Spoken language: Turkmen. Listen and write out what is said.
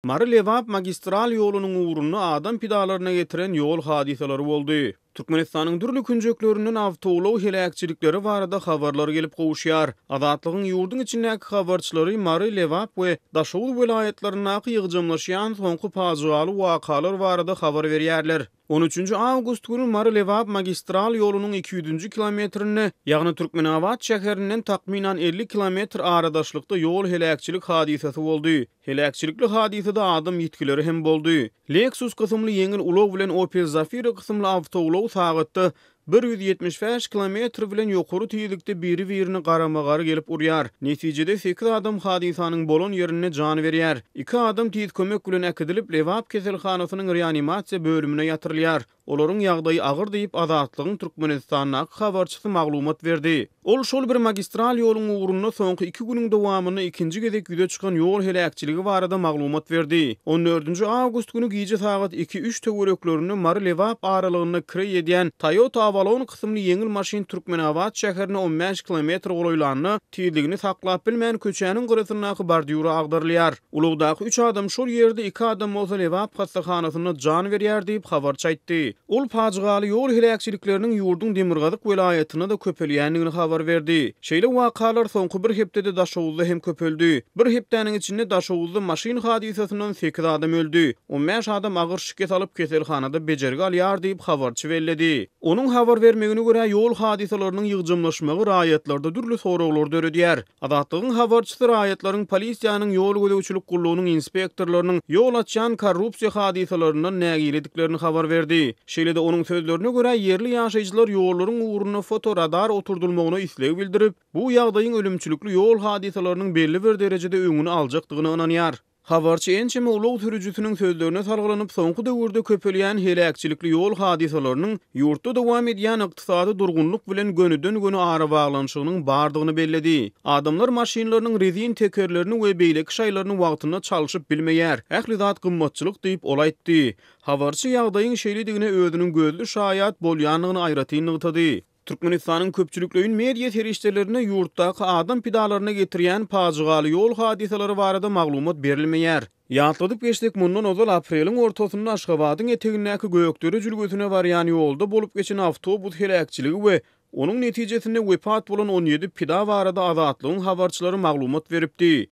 Mary Lewap magistral ýolunyň uğrunda adam pidalaryna getiren ýol hadisalary boldy. Türkmenistanyň dürli künjeklerinden awtowulaw helakçylikleri barada habarlar gelip gowuşýar. Azatlygyň ýurdun içindäki habarçylary Mary Lewap we Daşoğlu welaýatlaryna ýygymlaşýan soňky pajaly wakalar barada habar berýärler. 13 awgust günü Mary Lewap magistral ýolunyň 200-nji kilometrini, ýagny Türkmenabad şäherinden takminan 50 kilometr aradaşlykda ýol helakçylyk hadisesi boldy. Helakçylikli hadisede adam ýitkileri hem boldy. Lexus kysymly ýeňil ulag bilen Opel Zafira kysymly awtowulaw sagatda 175 kilometr bilen ýokary tüýdükde biri-birini garama-gara gelip urýar. Netijede 8 adam hadisanyň bolan ýerine jan berýär. 2 adam tiýit kömek bilen äkidilip Lewap keselhanasynyň reanimasiýa bölümine ýatyrylýar. Olaryň ýagdaýy agyr diýip Azatlygyň Türkmenistanyň habarçysy maglumat berdi. Ol şol bir magistral ýoluň ugrunda soňky 2 günüň dowamyny ikinji gezek ýüze çykan ýol helakçyligi barada maglumat berdi. 14 awgust günü gije sagat 2-3 töwereklerini Mary Lewap aralygyny kire edýän Toyota Avalon kysymly ýeňil maşyn Türkmenabad şäherine 15 kilometr golaýlanyny tiýdigini saklap bilmän köçäniň gyrasyndaky bordyura agdarylýar. Ulugdaky 3 adam şol ýerde 2 adam bolsa Lewap hastahanasyna jan berýär diýip habar çaýtdy. Ol pajgaly ýol helakçylikleriniň ýurdun Demirgazyk welaýatyna da köpelýändigini habar berdi. Şeýle wakalar soňky bir hepdede Daşowulda hem köpeldi. Bir hepdäniň içinde Daşowulda maşyn hadisesinden 8 adam öldü. 15 adam agyr şiket alyp keselhanada bejerge alýar diýip habarçy belledi. Onuň habar bermegine görä ýol hadisalarynyň ýygymlaşmagy raýatlarda dürli soraglar döredýär. Azatlygyň habarçysy raýatlaryň polisiýanyň ýol gödäwçilik gullugynyň inspektorlarynyň ýol açan korrupsiýa hadisalaryndan nägilediklerini habar berdi. Şeýle-de onuň sözlerine görä ýerli ýaşaýjylar ýollaryň uğruna fotoradar oturdulmagyna isleg bildirip, bu ýagdaýyň ölümçülükli ýol hadisalarynyň belli bir derejede öňüni aljakdygyna ynanýar. Habarçy ençeme ulag sürüjüsiniň sözlerine salgylanyp soňky döwürde köpelýän helakçylikli ýol hadisalarynyň ýurtda dowam edýän ykdysady durgunlyk bilen gönüden-göne ara baglanyşygynyň bardygyny belledi. Adamlar maşynlarynyň rezin tekerlerini we beýleki şaýlaryny wagtynda çalyşyp bilmeýär. Ähli zat gymmatçylyk diýip olaýtdy. Habarçy ýagdaýyň şeýledigine özüniň gözlü şaýat bolýanlygyny aýratyny ýytdy. Türkmenistanyň köpçüliklüğün media terişlerine ýurtdaky adam pidalaryna getirýän pajgaly ýol hadisalary barada maglumat berilmeýär. Ýatladyp geçdik mundan ozal apreliň ortasynda Aşgabatyň etegindäki göýökdere jülgüsine barýan ýolda bolup geçen awtobus helakçyligi we onuň netijesinde wepat bolan 17 pida barada Azatlygyň habarçylary maglumat beripdi.